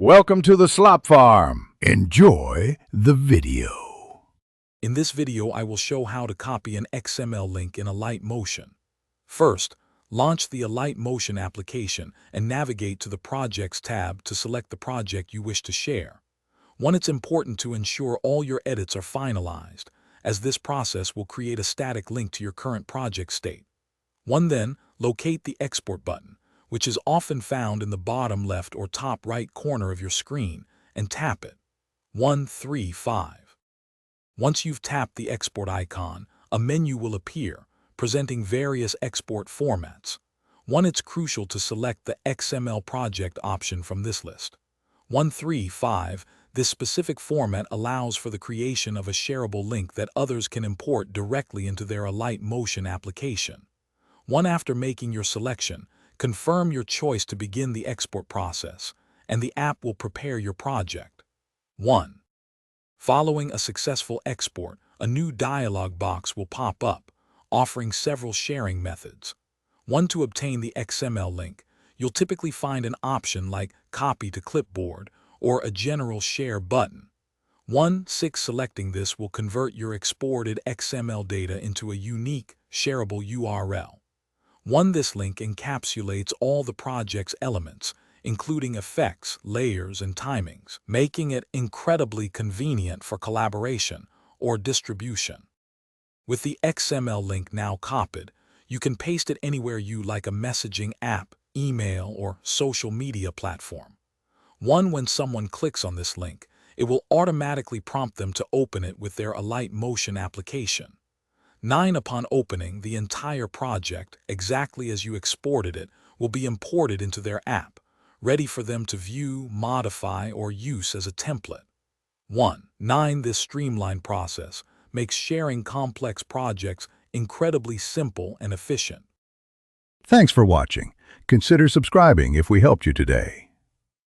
Welcome to the Slop Farm. Enjoy the video. In this video, I will show how to copy an XML link in Alight Motion. First, launch the Alight Motion application and navigate to the Projects tab to select the project you wish to share. It's important to ensure all your edits are finalized, as this process will create a static link to your current project state. Then, locate the Export button, which is often found in the bottom left or top right corner of your screen, and tap it. 5. Once you've tapped the export icon, a menu will appear, presenting various export formats. It's crucial to select the XML project option from this list. 5. This specific format allows for the creation of a shareable link that others can import directly into their Alight Motion application. After making your selection, confirm your choice to begin the export process, and the app will prepare your project. 1. Following a successful export, a new dialog box will pop up, offering several sharing methods. To obtain the XML link, you'll typically find an option like Copy to Clipboard or a General Share button. 6. Selecting this will convert your exported XML data into a unique, shareable URL. This link encapsulates all the project's elements, including effects, layers, and timings, making it incredibly convenient for collaboration or distribution. With the XML link now copied, you can paste it anywhere you like: a messaging app, email, or social media platform. When someone clicks on this link, it will automatically prompt them to open it with their Alight Motion application. Upon opening, the entire project, exactly as you exported it, will be imported into their app, ready for them to view, modify, or use as a template. 9. This streamlined process makes sharing complex projects incredibly simple and efficient. Thanks for watching. Consider subscribing if we helped you today.